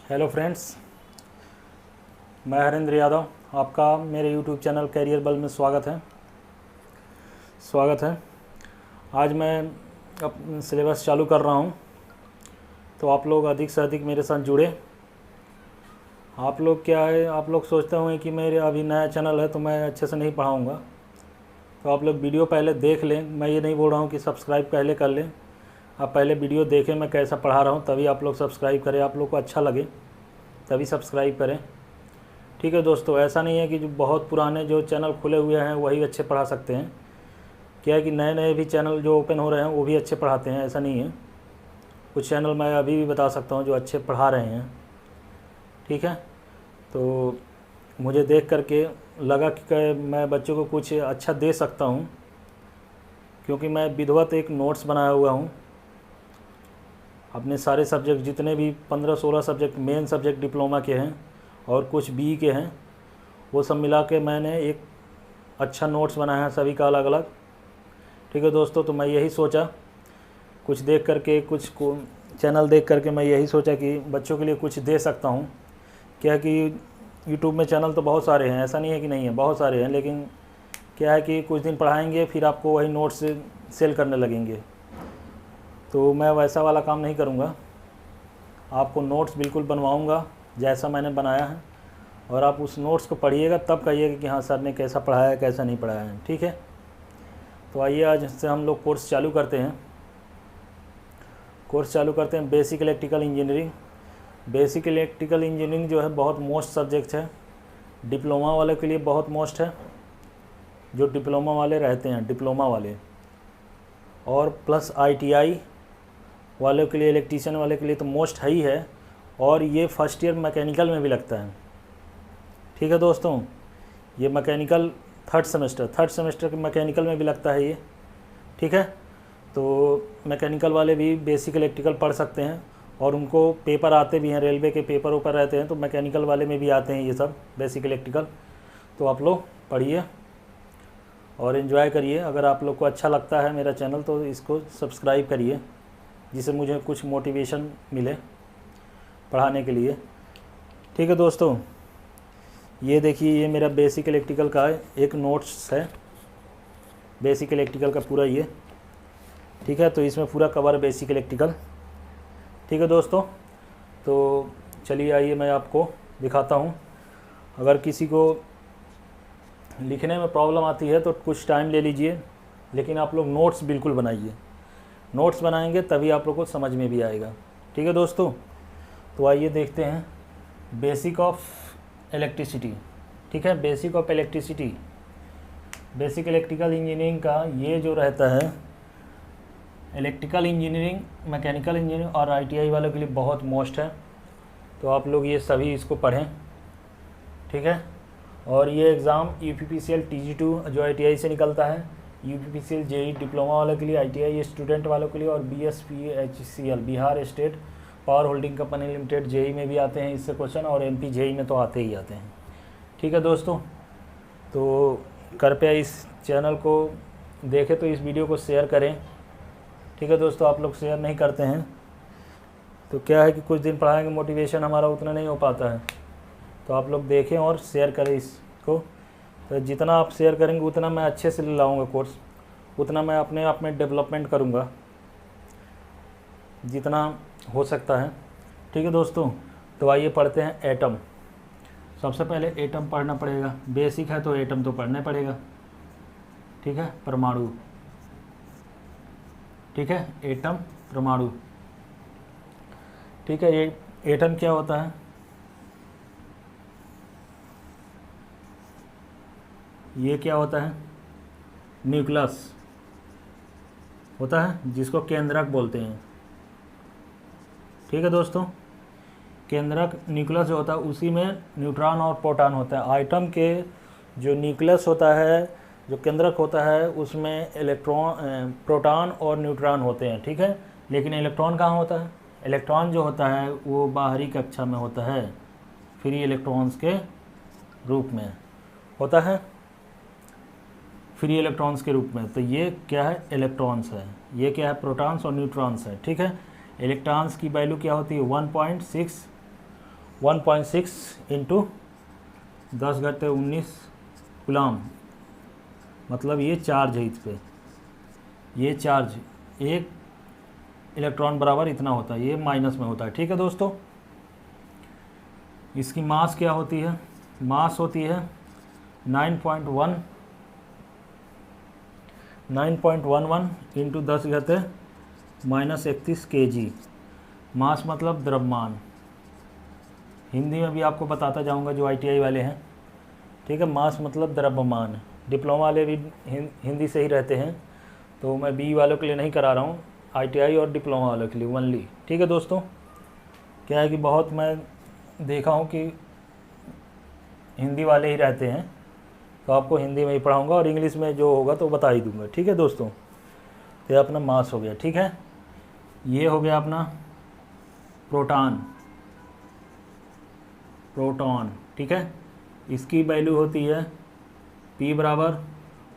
Hello friends, मैं हरेंद्र यादव। आपका मेरे यूट्यूब चैनल कैरियर बल में स्वागत है। आज मैं अपना सिलेबस चालू कर रहा हूं, तो आप लोग अधिक से अधिक मेरे साथ जुड़े। आप लोग क्या है, आप लोग सोचते होंगे कि मेरे अभी नया चैनल है तो मैं अच्छे से नहीं पढ़ाऊँगा, तो आप लोग वीडियो पहले देख लें। मैं ये नहीं बोल रहा हूँ कि सब्सक्राइब पहले कर लें। आप पहले वीडियो देखें मैं कैसा पढ़ा रहा हूँ, तभी आप लोग सब्सक्राइब करें। आप लोग को अच्छा लगे तभी सब्सक्राइब करें, ठीक है दोस्तों। ऐसा नहीं है कि जो बहुत पुराने जो चैनल खुले हुए हैं वही अच्छे पढ़ा सकते हैं। क्या है कि नए नए भी चैनल जो ओपन हो रहे हैं वो भी अच्छे पढ़ाते हैं, ऐसा नहीं है। कुछ चैनल मैं अभी भी बता सकता हूँ जो अच्छे पढ़ा रहे हैं, ठीक है। तो मुझे देख करके लगा कि मैं बच्चों को कुछ अच्छा दे सकता हूँ, क्योंकि मैं विधिवत एक नोट्स बनाया हुआ हूँ अपने सारे सब्जेक्ट, जितने भी 15-16 सब्जेक्ट मेन सब्जेक्ट डिप्लोमा के हैं और कुछ बी के हैं, वो सब मिला के मैंने एक अच्छा नोट्स बनाया है सभी का अलग अलग, ठीक है दोस्तों। तो मैं यही सोचा कुछ देख करके, कुछ चैनल देख करके मैं यही सोचा कि बच्चों के लिए कुछ दे सकता हूँ। क्या है कि यूट्यूब में चैनल तो बहुत सारे हैं, ऐसा नहीं है कि नहीं है, बहुत सारे हैं, लेकिन क्या है कि कुछ दिन पढ़ाएंगे फिर आपको वही नोट्स सेल करने लगेंगे। तो मैं वैसा वाला काम नहीं करूँगा, आपको नोट्स बिल्कुल बनवाऊँगा जैसा मैंने बनाया है, और आप उस नोट्स को पढ़िएगा तब कहिएगा कि हाँ सर ने कैसा पढ़ाया है कैसा नहीं पढ़ाया है, ठीक है। तो आइए आज से हम लोग कोर्स चालू करते हैं। Basic electrical engineering. Basic electrical engineering जो है बहुत मोस्ट सब्जेक्ट है, डिप्लोमा वाले के लिए बहुत मोस्ट है, जो डिप्लोमा वाले रहते हैं, डिप्लोमा वाले, और प्लस ITI वालों के लिए, इलेक्ट्रीशियन वाले के लिए तो मोस्ट है ही है। और ये फर्स्ट ईयर मैकेनिकल में भी लगता है, ठीक है दोस्तों। ये मैकेनिकल थर्ड सेमेस्टर के मैकेनिकल में भी लगता है ये, ठीक है। तो मैकेनिकल वाले भी बेसिक इलेक्ट्रिकल पढ़ सकते हैं, और उनको पेपर आते भी हैं, रेलवे के पेपर ऊपर रहते हैं, तो मैकेनिकल वाले में भी आते हैं ये सब बेसिक इलेक्ट्रिकल। तो आप लोग पढ़िए और एंजॉय करिए। अगर आप लोग को अच्छा लगता है मेरा चैनल तो इसको सब्सक्राइब करिए, जिससे मुझे कुछ मोटिवेशन मिले पढ़ाने के लिए, ठीक है दोस्तों। ये देखिए, ये मेरा बेसिक इलेक्ट्रिकल का एक नोट्स है, बेसिक इलेक्ट्रिकल का पूरा ये, ठीक है। तो इसमें पूरा कवर है बेसिक इलेक्ट्रिकल, ठीक है दोस्तों। तो चलिए आइए मैं आपको दिखाता हूँ। अगर किसी को लिखने में प्रॉब्लम आती है तो कुछ टाइम ले लीजिए, लेकिन आप लोग नोट्स बिल्कुल बनाइए। नोट्स बनाएंगे तभी आप लोग को समझ में भी आएगा, ठीक है दोस्तों। तो आइए देखते हैं बेसिक ऑफ इलेक्ट्रिसिटी, ठीक है। Basic of electricity, basic electrical engineering का ये जो रहता है, इलेक्ट्रिकल इंजीनियरिंग, मैकेनिकल इंजीनियरिंग और ITI वालों के लिए बहुत मोस्ट है। तो आप लोग ये सभी इसको पढ़ें, ठीक है। और ये एग्ज़ाम UPPCL TG2 जो ITI से निकलता है, UPPCL JEE डिप्लोमा वालों के लिए, ITI स्टूडेंट वालों के लिए, और BSPHCL Bihar state power holding company limited JEE में भी आते हैं इससे क्वेश्चन, और MP JEE में तो आते ही आते हैं, ठीक है दोस्तों। तो कृपया इस चैनल को देखें तो इस वीडियो को शेयर करें, ठीक है दोस्तों। आप लोग शेयर नहीं करते हैं तो क्या है कि कुछ दिन पढ़ाएंगे, मोटिवेशन हमारा उतना नहीं हो पाता है। तो आप लोग देखें और शेयर करें इसको। तो जितना आप शेयर करेंगे उतना मैं अच्छे से लाऊंगा कोर्स, उतना मैं अपने आप में डेवलपमेंट करूंगा जितना हो सकता है, ठीक है दोस्तों। तो आइए पढ़ते हैं एटम। सबसे पहले एटम पढ़ना पड़ेगा, बेसिक है तो एटम तो पढ़ना पड़ेगा, ठीक है। परमाणु, ठीक है, एटम परमाणु, ठीक है। ये एटम क्या होता है? ये क्या होता है? न्यूक्लियस होता है, जिसको केंद्रक बोलते हैं, ठीक है दोस्तों। केंद्रक न्यूक्लियस जो होता है उसी में न्यूट्रॉन और प्रोटॉन होता है। आइटम के जो न्यूक्लियस होता है, जो केंद्रक होता है, उसमें प्रोटॉन और न्यूट्रॉन होते हैं, ठीक है। लेकिन इलेक्ट्रॉन कहाँ होता है? इलेक्ट्रॉन जो होता है वो बाहरी कक्षा में होता है, फ्री इलेक्ट्रॉन्स के रूप में होता है, फ्री इलेक्ट्रॉन्स के रूप में। तो ये क्या है? इलेक्ट्रॉन्स है। ये क्या है? प्रोटॉन्स और न्यूट्रॉन्स है, ठीक है। इलेक्ट्रॉन्स की वैल्यू क्या होती है? 1.6 1.6 इंटू 10⁻19 कूलम, मतलब ये चार्ज है इस पर, ये चार्ज एक इलेक्ट्रॉन बराबर इतना होता है, ये माइनस में होता है। ठीक है दोस्तों, इसकी मास क्या होती है, मास होती है 9.11 इंटू 10⁻31 kg। मास मतलब द्रव्यमान, हिंदी में भी आपको बताता जाऊंगा जो ITI वाले हैं। ठीक है, मास मतलब द्रव्यमान। डिप्लोमा वाले भी हिंदी से ही रहते हैं, तो मैं BE वालों के लिए नहीं करा रहा हूँ, ITI और डिप्लोमा वालों के लिए ओनली। ठीक है दोस्तों, क्या है कि बहुत मैं देखा हूँ कि हिंदी वाले ही रहते हैं, तो आपको हिंदी में ही पढ़ाऊँगा और इंग्लिश में जो होगा तो बता ही दूँगा। ठीक है दोस्तों, तो ये अपना मास हो गया। ठीक है, ये हो गया अपना प्रोटॉन। ठीक है, इसकी वैल्यू होती है P बराबर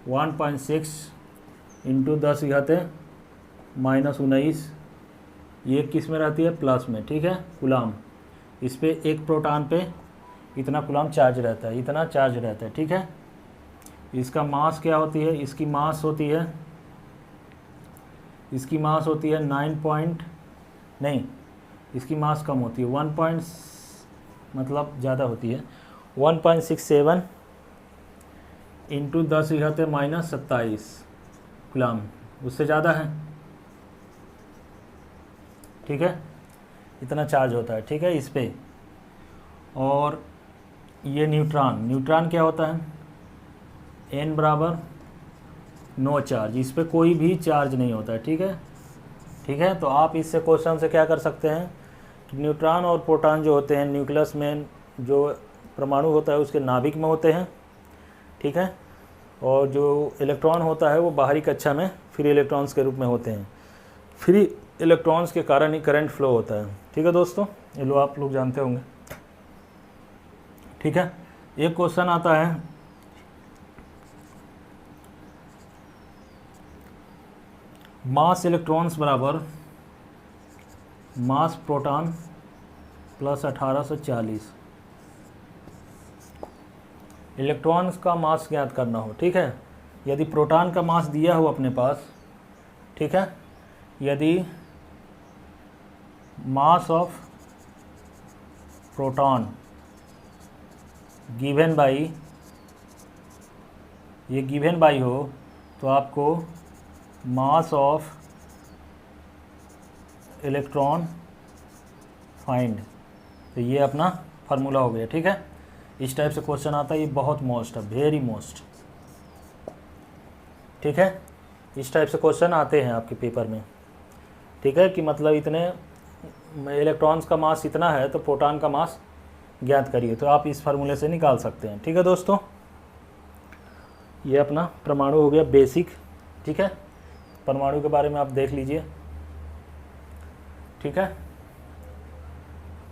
1.6 इंटू 10⁻19, ये किस में रहती है, प्लस में। ठीक है, कूलम, इस पे एक प्रोटॉन पे इतना कूलम चार्ज रहता है, इतना चार्ज रहता है। ठीक है, इसका मास क्या होती है, इसकी मास होती है 9 इसकी मास कम होती है, 1 मतलब ज़्यादा होती है, 1.67 इंटू 10⁻27 कूलम, उससे ज़्यादा है। ठीक है, इतना चार्ज होता है। ठीक है, इस पे। और ये न्यूट्रॉन क्या होता है, N बराबर नो चार्ज, इस पे कोई भी चार्ज नहीं होता है। ठीक है, तो आप इससे क्वेश्चन से क्या कर सकते हैं कि न्यूट्रॉन और प्रोटॉन जो होते हैं, न्यूक्लियस में जो परमाणु होता है उसके नाभिक में होते हैं। ठीक है, और जो इलेक्ट्रॉन होता है वो बाहरी कक्षा में फ्री इलेक्ट्रॉन्स के रूप में होते हैं। फ्री इलेक्ट्रॉन्स के कारण ही करंट फ्लो होता है। ठीक है दोस्तों, ये लो आप लोग जानते होंगे। ठीक है, एक क्वेश्चन आता है, मास इलेक्ट्रॉन्स बराबर मास प्रोटॉन प्लस 1840। इलेक्ट्रॉन्स का मास ज्ञात करना हो। ठीक है, यदि प्रोटॉन का मास दिया हो अपने पास, ठीक है, यदि mass of proton given by, ये गिवन बाई हो, तो आपको मास ऑफ इलेक्ट्रॉन फाइंड, तो ये अपना फार्मूला हो गया। ठीक है, इस टाइप से क्वेश्चन आता है, ये बहुत मोस्ट है, वेरी मोस्ट। ठीक है, इस टाइप से क्वेश्चन आते हैं आपके पेपर में। ठीक है, कि मतलब इतने इलेक्ट्रॉन्स का मास इतना है तो प्रोटॉन का मास ज्ञात करिए, तो आप इस फार्मूले से निकाल सकते हैं। ठीक है दोस्तों, ये अपना परमाणु हो गया बेसिक। ठीक है, परमाणु के बारे में आप देख लीजिए। ठीक है,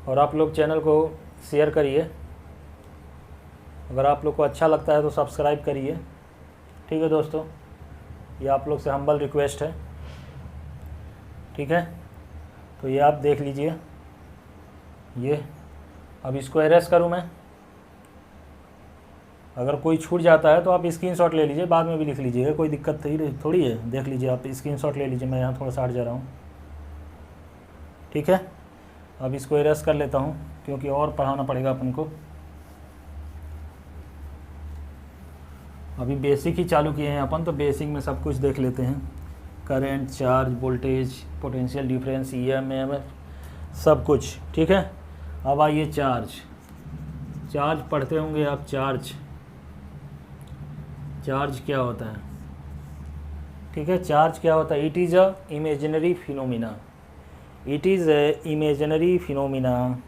और आप लोग चैनल को शेयर करिए, अगर आप लोग को अच्छा लगता है तो सब्सक्राइब करिए। ठीक है दोस्तों, ये आप लोग से हम्बल रिक्वेस्ट है। ठीक है, तो ये आप देख लीजिए। ये अब इसको एरेस करूँ मैं, अगर कोई छूट जाता है तो आप स्क्रीनशॉट ले लीजिए, बाद में भी लिख लीजिएगा, कोई दिक्कत थोड़ी है। देख लीजिए, आप स्क्रीनशॉट ले लीजिए, मैं यहाँ थोड़ा सा हट जा रहा हूँ। ठीक है, अब इसको एरेस कर लेता हूँ क्योंकि और पढ़ाना पड़ेगा अपन को। अभी बेसिक ही चालू किए हैं अपन, तो बेसिक में सब कुछ देख लेते हैं। Current, charge, voltage, potential difference, EMF, सब कुछ। ठीक है, अब आइए चार्ज पढ़ते होंगे आप। चार्ज क्या होता है? ठीक है, चार्ज क्या होता है? It is a imaginary phenomena. It is a imaginary phenomena.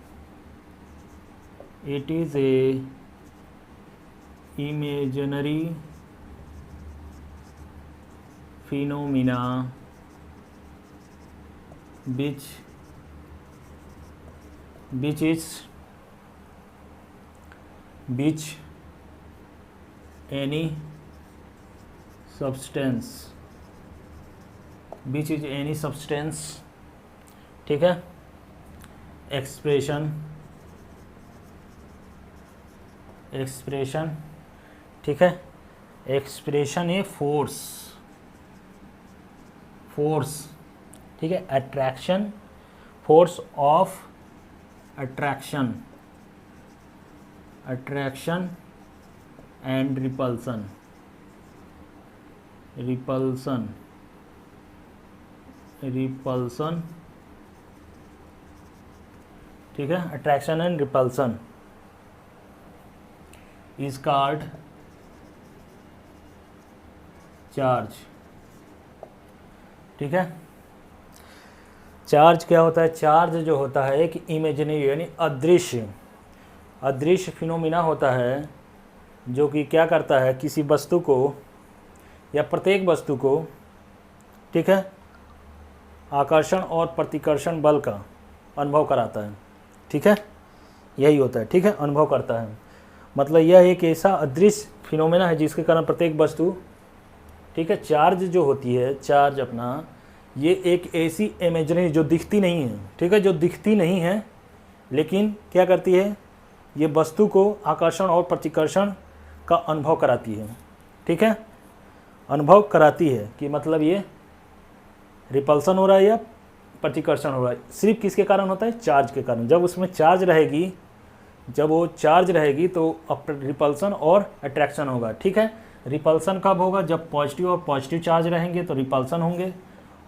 It is a imaginary phenomena which any substance, ठीक है, expression एक्सप्रेशन, ठीक है। एक्सप्रेशन ए फोर्स, ठीक है। Attraction, force of attraction and repulsion, ठीक है। Attraction and repulsion is called charge, ठीक है। चार्ज क्या होता है? चार्ज जो होता है एक इमेजिनरी यानी अदृश्य फिनोमिना होता है, जो कि क्या करता है, किसी वस्तु को या प्रत्येक वस्तु को, ठीक है, आकर्षण और प्रतिकर्षण बल का अनुभव कराता है, ठीक है। यही होता है, ठीक है, अनुभव करता है। मतलब यह एक ऐसा अदृश्य फिनोमेना है जिसके कारण प्रत्येक वस्तु, ठीक है, चार्ज जो होती है, चार्ज अपना, ये एक ऐसी इमेजनरी जो दिखती नहीं है, ठीक है, जो दिखती नहीं है, लेकिन क्या करती है, ये वस्तु को आकर्षण और प्रतिकर्षण का अनुभव कराती है, ठीक है। अनुभव कराती है कि मतलब ये रिपल्सन हो रहा है या प्रतिकर्षण हो रहा है। सिर्फ किसके कारण होता है? चार्ज के कारण। जब उसमें चार्ज रहेगी, जब वो चार्ज रहेगी तो रिपल्सन और अट्रैक्शन होगा, ठीक है। रिपल्सन कब होगा? जब पॉजिटिव और पॉजिटिव चार्ज रहेंगे तो रिपल्सन होंगे,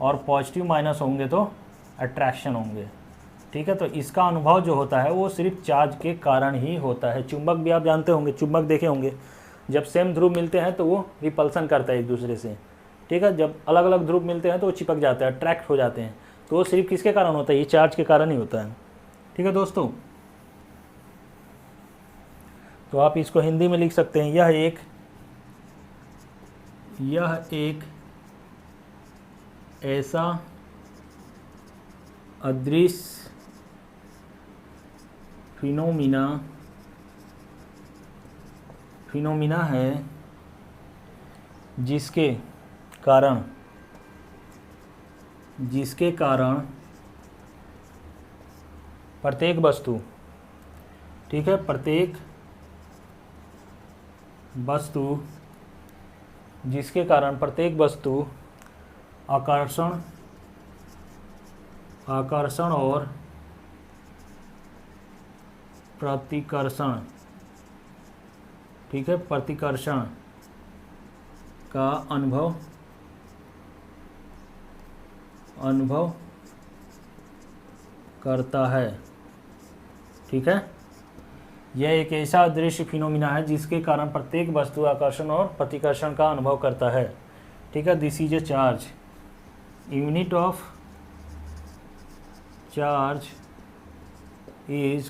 और पॉजिटिव माइनस होंगे तो अट्रैक्शन होंगे, ठीक है। तो इसका अनुभव जो होता है वो सिर्फ चार्ज के कारण ही होता है। चुंबक भी आप जानते होंगे, चुंबक देखे होंगे, जब सेम ध्रुव मिलते हैं तो वो रिपल्सन करता है एक दूसरे से, ठीक है। जब अलग अलग ध्रुव मिलते हैं तो वो चिपक जाते हैं, अट्रैक्ट हो जाते हैं। तो वो सिर्फ किसके कारण होता है? ये चार्ज के कारण ही होता है, ठीक है दोस्तों। तो आप इसको हिंदी में लिख सकते हैं, यह एक ऐसा अदृश्य फिनोमिना है जिसके कारण प्रत्येक वस्तु, ठीक है, प्रत्येक वस्तु, जिसके कारण प्रत्येक वस्तु आकर्षण और प्रतिकर्षण, ठीक है, प्रतिकर्षण का अनुभव करता है, ठीक है। यह एक ऐसा अदृश्य फिनोमिना है जिसके कारण प्रत्येक वस्तु आकर्षण और प्रतिकर्षण का अनुभव करता है, ठीक है। This is a charge, unit of charge is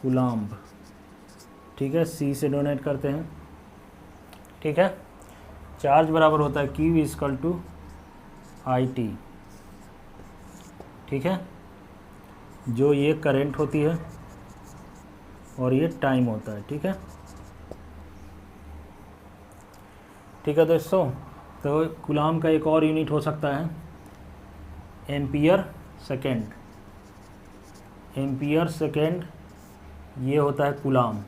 coulomb, ठीक है। सी से डोनेट करते हैं, ठीक है। चार्ज बराबर होता है Q इक्वल टू IT, ठीक है। जो ये करंट होती है और ये टाइम होता है, ठीक है, ठीक है दोस्तों। तो कूलम्ब का एक और यूनिट हो सकता है एम्पियर सेकेंड, ये होता है कूलम्ब।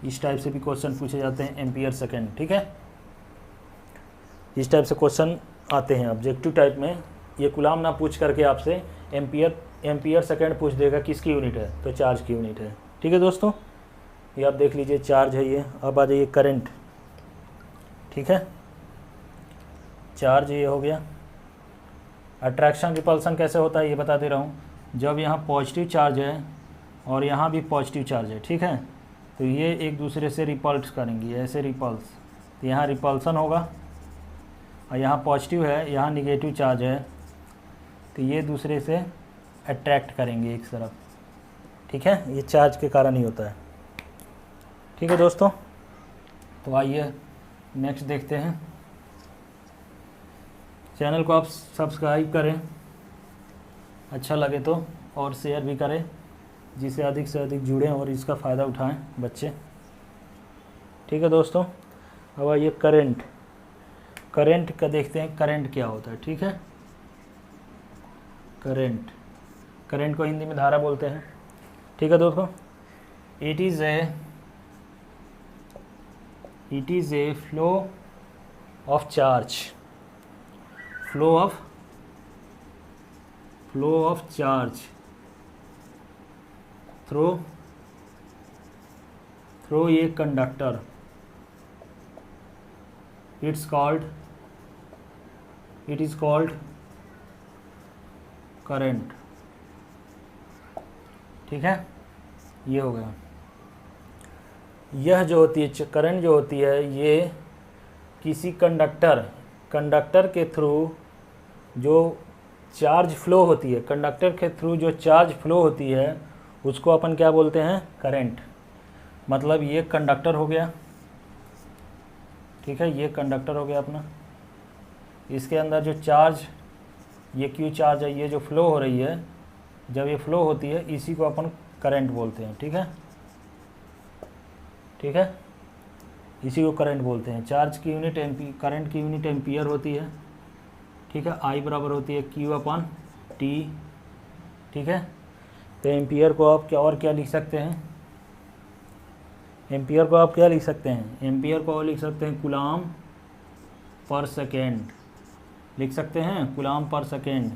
इस टाइप से भी क्वेश्चन पूछे जाते हैं, एम्पियर सेकेंड, ठीक है। इस टाइप से क्वेश्चन आते हैं ऑब्जेक्टिव टाइप में। ये कूलम्ब ना पूछ करके आपसे एम्पियर सेकेंड पूछ देगा, किसकी यूनिट है? तो चार्ज की यूनिट है, ठीक है दोस्तों। ये आप देख लीजिए, चार्ज है ये। अब आ जाइए करंट, ठीक है। चार्ज ये हो गया। अट्रैक्शन रिपल्सन कैसे होता है ये बता दे रहा हूँ। जब यहाँ पॉजिटिव चार्ज है और यहाँ भी पॉजिटिव चार्ज है, ठीक है, तो ये एक दूसरे से रिपल्स करेंगी, ऐसे रिपल्स, तो यहाँ रिपल्सन होगा। और यहाँ पॉजिटिव है, यहाँ निगेटिव चार्ज है, तो ये दूसरे से अट्रैक्ट करेंगे एक तरफ, ठीक है। ये चार्ज के कारण ही होता है, ठीक है दोस्तों। तो आइए नेक्स्ट देखते हैं। चैनल को आप सब्सक्राइब करें, अच्छा लगे तो, और शेयर भी करें, जिससे अधिक से अधिक जुड़ें और इसका फ़ायदा उठाएं बच्चे, ठीक है दोस्तों। अब आइए करंट का देखते हैं, करंट क्या होता है, ठीक है। करंट को हिंदी में धारा बोलते हैं। ठीक है दोस्तों, it is a flow of charge, flow of charge through a conductor, it is called current. ठीक है, ये हो गया। यह जो होती है करंट जो होती है, ये किसी कंडक्टर के थ्रू जो चार्ज फ्लो होती है, कंडक्टर के थ्रू जो चार्ज फ्लो होती है उसको अपन क्या बोलते हैं, करंट। मतलब ये कंडक्टर हो गया, ठीक है, ये कंडक्टर हो गया अपना, इसके अंदर जो चार्ज, ये क्यू चार्ज है, ये जो फ्लो हो रही है, जब ये फ्लो होती है इसी को अपन करंट बोलते हैं। ठीक है, ठीक है, इसी को करंट बोलते हैं। चार्ज की यूनिट करंट की यूनिट एम्पियर होती है। ठीक है, आई बराबर होती है क्यू अपन टी। ठीक है, तो एम्पियर को आप क्या लिख सकते हैं, एम्पियर को आप क्या लिख सकते हैं, एम्पियर को लिख सकते हैं कूलाम पर सेकेंड, लिख सकते हैं कूलाम पर सेकेंड,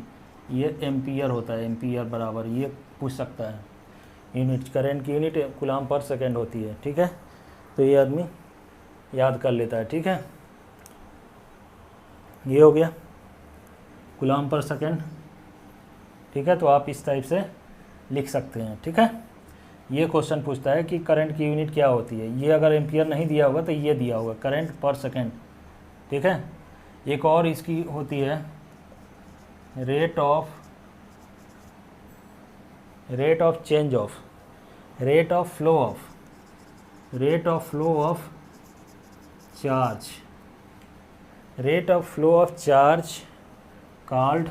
ये एम्पियर होता है। एम्पियर बराबर, ये पूछ सकता है, यूनिट करंट की यूनिट कूलाम पर सेकेंड होती है। ठीक है, तो ये आदमी याद कर लेता है। ठीक है, ये हो गया कूलाम पर सेकेंड। ठीक है, तो आप इस टाइप से लिख सकते हैं। ठीक है, ये क्वेश्चन पूछता है कि करंट की यूनिट क्या होती है। ये अगर एम्पियर नहीं दिया होगा तो ये दिया होगा करंट पर सेकेंड। ठीक है, एक और इसकी होती है rate of change of, rate of flow of charge, rate of flow of charge called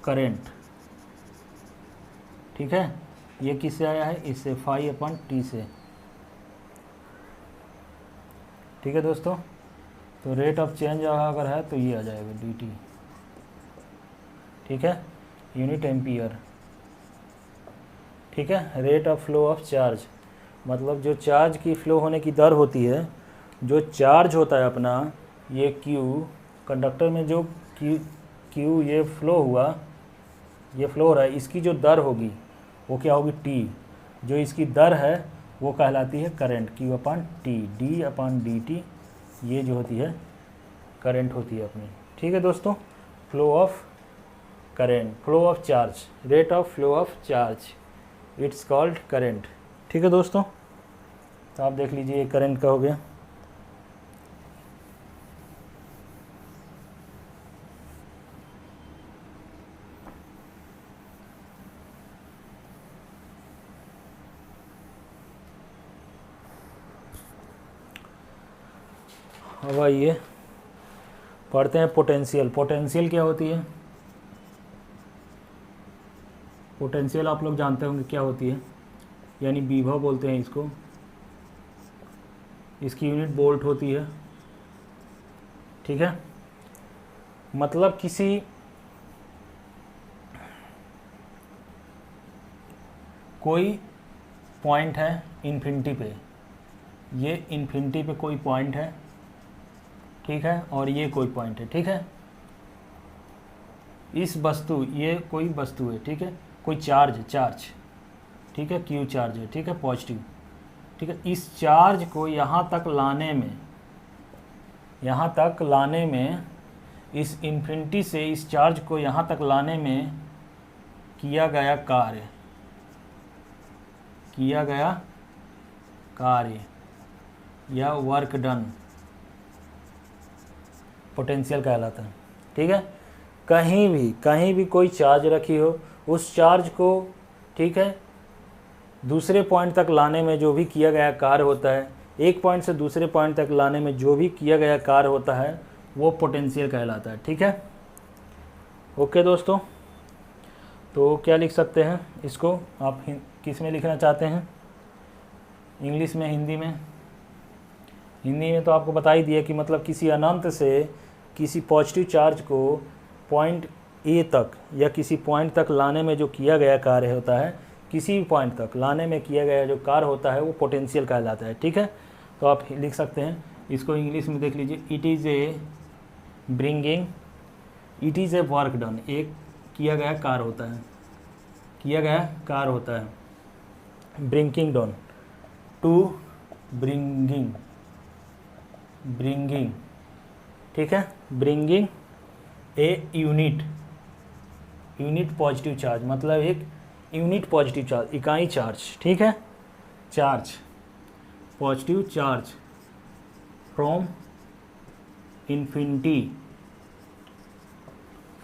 current. ठीक है, ये किससे आया है, इससे फाई अपन टी से। ठीक है दोस्तों, तो रेट ऑफ चेंज अगर है तो ये आ जाएगा डी टी। ठीक है, यूनिट एम्पियर। ठीक है, rate of flow of charge मतलब जो चार्ज की फ्लो होने की दर होती है, जो चार्ज होता है अपना, ये क्यू कंडक्टर में जो क्यू ये फ्लो हुआ, ये फ्लो हो रहा है, इसकी जो दर होगी वो क्या होगी, टी। जो इसकी दर है वो कहलाती है करंट, क्यू अपन टी, डी अपन डी टी, ये जो होती है करंट होती है अपनी। ठीक है दोस्तों, flow of current, flow of charge, rate of flow of charge, it's called current. ठीक है दोस्तों, तो आप देख लीजिए ये करंट का हो गया। अब आइए पढ़ते हैं पोटेंशियल। पोटेंशियल क्या होती है, पोटेंशियल आप लोग जानते होंगे क्या होती है, यानी विभव बोलते हैं इसको। इसकी यूनिट वोल्ट होती है। ठीक है, मतलब किसी कोई पॉइंट है इन्फिनिटी पे, ये इन्फिनिटी पे कोई पॉइंट है, ठीक है, और ये कोई पॉइंट है। ठीक है, इस वस्तु, ये कोई वस्तु है, ठीक है, कोई चार्ज, ठीक है, क्यू चार्ज है, ठीक है, पॉजिटिव। ठीक है, इस चार्ज को यहाँ तक लाने में, इस इन्फिनिटी से इस चार्ज को यहाँ तक लाने में किया गया कार्य या वर्क डन पोटेंशियल कहलाता है। ठीक है, कहीं भी कोई चार्ज रखी हो, उस चार्ज को, ठीक है, दूसरे पॉइंट तक लाने में जो भी किया गया कार्य होता है, एक पॉइंट से दूसरे पॉइंट तक लाने में जो भी किया गया कार्य होता है वो पोटेंशियल कहलाता है। ठीक है, ओके दोस्तों, तो क्या लिख सकते हैं इसको, आप किस में लिखना चाहते हैं, इंग्लिश में, हिंदी में? हिंदी में तो आपको बता ही दिया कि मतलब किसी अनंत से किसी पॉजिटिव चार्ज को पॉइंट ए तक या किसी पॉइंट तक लाने में जो किया गया कार्य होता है, किसी भी पॉइंट तक लाने में किया गया जो कार्य होता है वो पोटेंशियल कहलाता है। ठीक है, तो आप लिख सकते हैं इसको इंग्लिश में, देख लीजिए, it is a bringing, it is a work done, एक किया गया कार्य होता है, किया गया कार्य होता है, bringing done, to bringing, bringing, ठीक है, bringing a unit, unit positive charge, मतलब एक यूनिट पॉजिटिव चार्ज, इकाई चार्ज, ठीक है, charge, positive charge from infinity,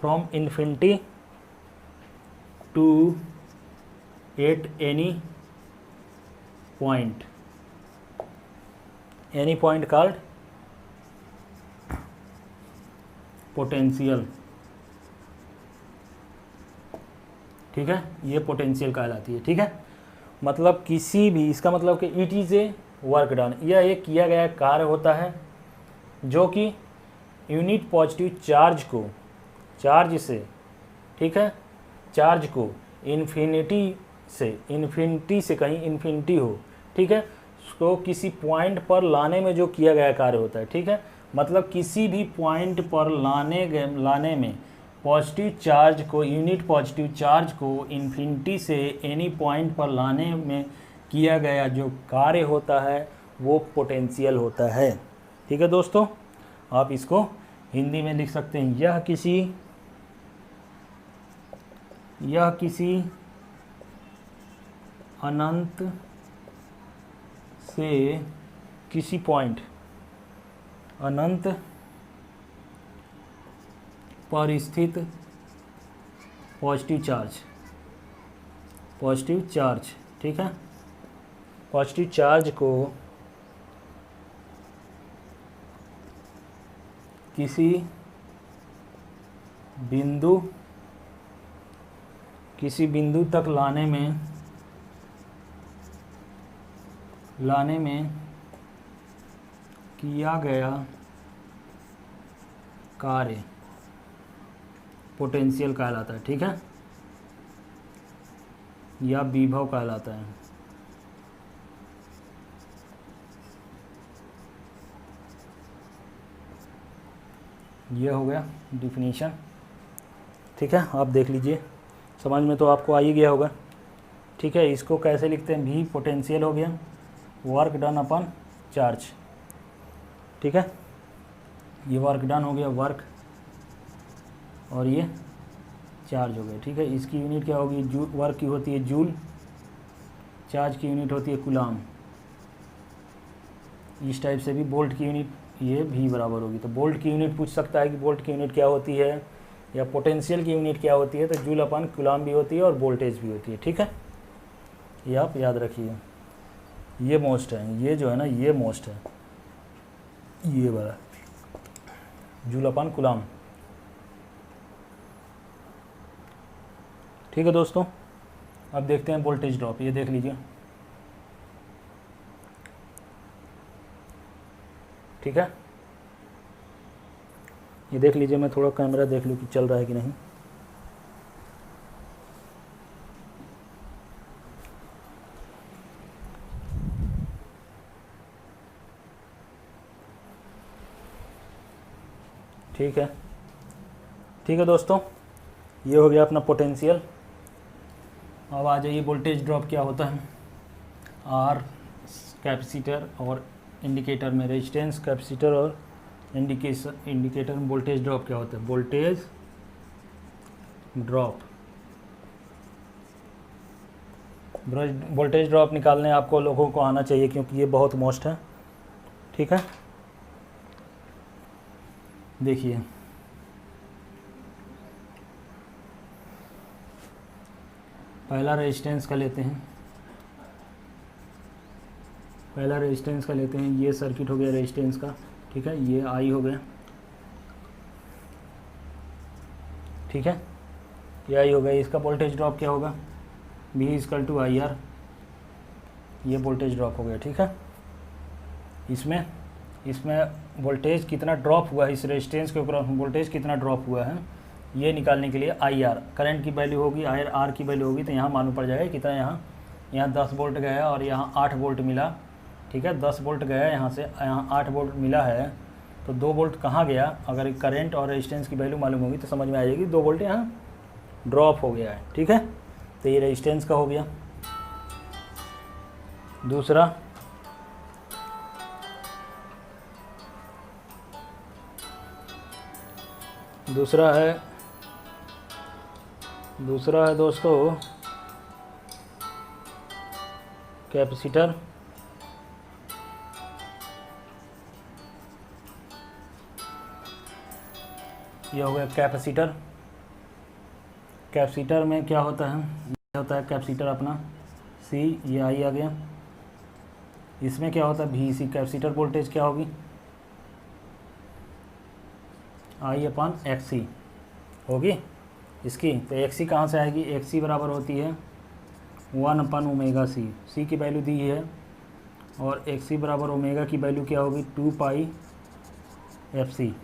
from infinity to at any point, any point called potential. ठीक है, ये पोटेंशियल कहलाती है। ठीक है, मतलब किसी भी, इसका मतलब कि it is a work done, यह एक किया गया कार्य होता है जो कि यूनिट पॉजिटिव चार्ज को, चार्ज से, ठीक है, चार्ज को इन्फिनिटी से कहीं इन्फिनिटी हो, ठीक है, उसको किसी पॉइंट पर लाने में जो किया गया कार्य होता है। ठीक है, मतलब किसी भी पॉइंट पर लाने में पॉजिटिव चार्ज को, यूनिट पॉजिटिव चार्ज को इन्फिनिटी से एनी पॉइंट पर लाने में किया गया जो कार्य होता है वो पोटेंशियल होता है। ठीक है दोस्तों, आप इसको हिंदी में लिख सकते हैं, यह किसी अनंत से किसी पॉइंट, अनंत पर स्थित पॉजिटिव चार्ज, ठीक है, पॉजिटिव चार्ज को किसी बिंदु तक लाने में किया गया कार्य पोटेंशियल कहलाता है। ठीक है, या विभव कहलाता है। ये हो गया डिफिनीशन। ठीक है, आप देख लीजिए, समझ में तो आपको आ ही गया होगा। ठीक है, इसको कैसे लिखते हैं, भी पोटेंशियल हो गया, वर्क डन अपन चार्ज। ठीक है, ये वर्क डन हो गया, वर्क, और ये चार्ज हो गया। ठीक है, इसकी यूनिट क्या होगी, वर्क की होती है जूल, चार्ज की यूनिट होती है कूलाम। इस टाइप से भी बोल्ट की यूनिट ये भी बराबर होगी। तो बोल्ट की यूनिट पूछ सकता है कि बोल्ट की यूनिट क्या होती है, या पोटेंशियल की यूनिट क्या होती है, तो जूल अपन कूलाम भी होती है और वोल्टेज भी होती है। ठीक है, ये आप याद रखिए, ये मोस्ट है, ये जो है ना ये मोस्ट है, ये वाला जूल अपन कूलाम। ठीक है दोस्तों, अब देखते हैं वोल्टेज ड्रॉप, ये देख लीजिए। ठीक है, ये देख लीजिए, मैं थोड़ा कैमरा देख लूँ कि चल रहा है कि नहीं। ठीक है, ठीक है दोस्तों, ये हो गया अपना पोटेंशियल। अब आ जाइए वोल्टेज ड्रॉप क्या होता है। आर कैपेसिटर और इंडिकेटर में रेजिस्टेंस, कैपेसिटर और इंडिकेटर में वोल्टेज ड्रॉप क्या होता है, वोल्टेज ड्रॉप निकालने आपको लोगों को आना चाहिए, क्योंकि ये बहुत मोस्ट है। ठीक है, देखिए पहला रेजिस्टेंस का लेते हैं, ये सर्किट हो गया रेजिस्टेंस का। ठीक है, ये आई हो गया। ठीक है, ये आई हो गया, इसका वोल्टेज ड्रॉप क्या होगा, V=IR, ये वोल्टेज ड्रॉप हो गया। ठीक है, इसमें वोल्टेज कितना ड्रॉप हुआ है, इस रेजिस्टेंस के ऊपर वोल्टेज कितना ड्रॉप हुआ है ये निकालने के लिए आई आर करंट की वैल्यू होगी, आई आर की वैल्यू होगी, तो यहाँ मालूम पड़ जाएगा कितना, यहाँ 10 वोल्ट गया और यहाँ 8 वोल्ट मिला। ठीक है, 10 वोल्ट गया यहाँ से, यहाँ 8 वोल्ट मिला है, तो 2 वोल्ट कहाँ गया? अगर करंट और रेजिस्टेंस की वैल्यू मालूम होगी तो समझ में आ जाएगी 2 वोल्ट यहाँ ड्रॉप हो गया है। ठीक है, तो ये रेजिस्टेंस का हो गया। दूसरा है दोस्तों कैपेसिटर। ये हो गया कैपेसिटर। कैपेसिटर में क्या होता है? ये होता है कैपेसिटर अपना सी, ये आई आ गया। इसमें क्या होता है? भी सी। कैपेसिटर वोल्टेज क्या होगी? आई अपन एक्स सी होगी इसकी। तो एक्स सी कहाँ से आएगी? एक्स सी बराबर होती है 1 ओमेगा सी। सी की वैल्यू दी है और एक्स सी बराबर ओमेगा की वैल्यू क्या होगी? 2 पाई एफ सी।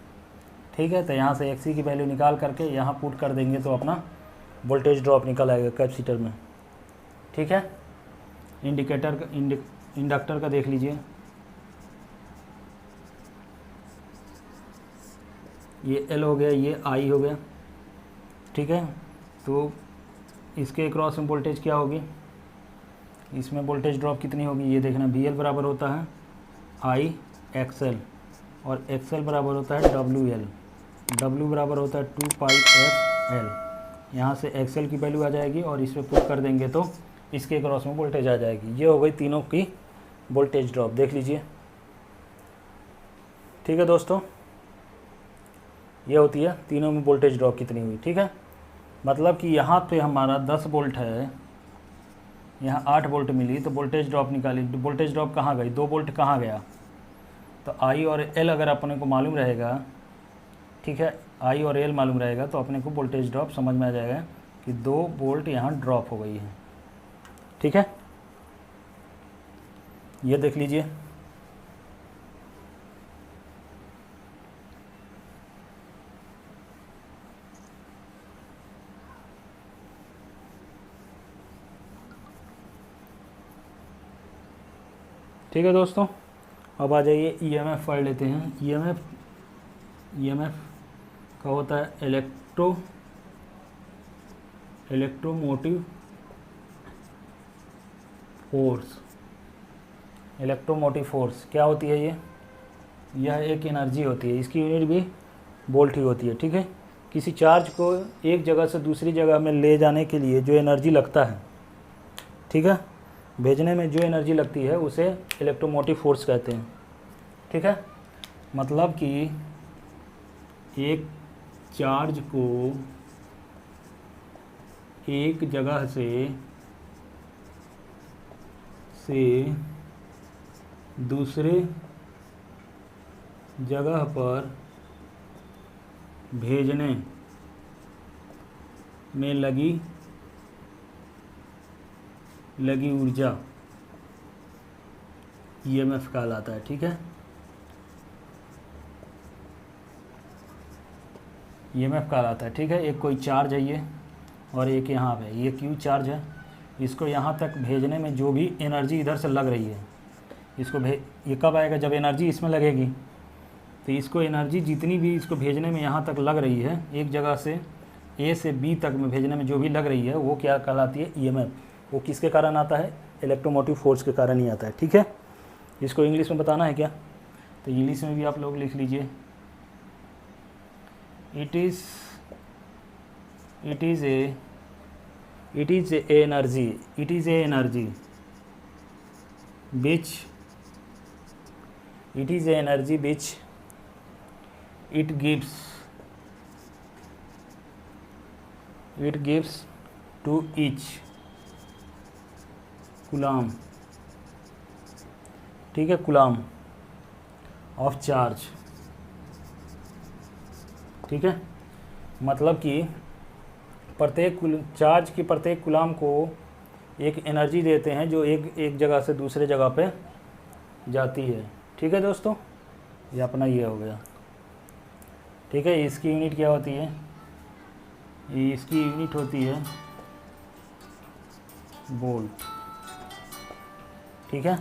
ठीक है, तो यहाँ से एक्स सी की वैल्यू निकाल करके यहाँ पुट कर देंगे तो अपना वोल्टेज ड्रॉप निकल आएगा कैपेसिटर में। ठीक है, इंडक्टर का देख लीजिए। ये एल हो गया, ये आई हो गया। ठीक है, तो इसके क्रॉस में वोल्टेज क्या होगी? इसमें वोल्टेज ड्रॉप कितनी होगी ये देखना। वी एल बराबर होता है आई एक्स एल और एक्स एल बराबर होता है डब्ल्यू एल। डब्ल्यू बराबर होता है 2 पाई एफ एल। यहाँ से एक्स एल की वैल्यू आ जाएगी और इस पर पुट कर देंगे तो इसके क्रॉस में वोल्टेज आ जाएगी। ये हो गई तीनों की वोल्टेज ड्रॉप, देख लीजिए। ठीक है दोस्तों, ये होती है तीनों में वोल्टेज ड्रॉप कितनी हुई। ठीक है, मतलब कि यहाँ पे हमारा 10 वोल्ट है, यहाँ 8 वोल्ट मिली, तो वोल्टेज ड्रॉप निकाली। वोल्टेज ड्रॉप कहाँ गई? 2 वोल्ट कहाँ गया? तो आई और एल अगर अपने को मालूम रहेगा, ठीक है, आई और एल मालूम रहेगा तो अपने को वोल्टेज ड्रॉप समझ में आ जाएगा कि 2 वोल्ट यहाँ ड्रॉप हो गई है। ठीक है, ये देख लीजिए। ठीक है दोस्तों, अब आ जाइए ईएमएफ पढ़ लेते हैं। ईएमएफ का होता है इलेक्ट्रोमोटिव फोर्स। इलेक्ट्रोमोटिव फोर्स क्या होती है? यह एक एनर्जी होती है, इसकी यूनिट भी वोल्ट ही होती है। ठीक है, किसी चार्ज को एक जगह से दूसरी जगह में ले जाने के लिए जो एनर्जी लगता है, ठीक है, भेजने में जो एनर्जी लगती है उसे इलेक्ट्रोमोटिव फोर्स कहते हैं। ठीक है, मतलब कि एक चार्ज को एक जगह से दूसरे जगह पर भेजने में लगी ऊर्जा ईएमएफ कहलाता है। ठीक है, ईएमएफ कहलाता है। ठीक है, एक कोई चार्ज है ये और एक यहाँ पे ये क्यू चार्ज है, इसको यहाँ तक भेजने में जो भी एनर्जी इधर से लग रही है, इसको ये कब आएगा? जब एनर्जी इसमें लगेगी। तो इसको एनर्जी जितनी भी इसको भेजने में यहाँ तक लग रही है, एक जगह से ए से बी तक में भेजने में जो भी लग रही है, वो क्या कहलाती है? ईएमएफ। वो किसके कारण आता है? इलेक्ट्रोमोटिव फोर्स के कारण ही आता है। ठीक है, इसको इंग्लिश में बताना है क्या? तो इंग्लिश में भी आप लोग लिख लीजिए। It is a energy which it gives to each coulomb, ठीक है, coulomb of charge। ठीक है, मतलब कि प्रत्येक चार्ज की प्रत्येक कूलम को एक एनर्जी देते हैं जो एक जगह से दूसरे जगह पे जाती है। ठीक है दोस्तों, ये अपना ये हो गया। ठीक है, इसकी यूनिट क्या होती है? इसकी यूनिट होती है वोल्ट। ठीक है।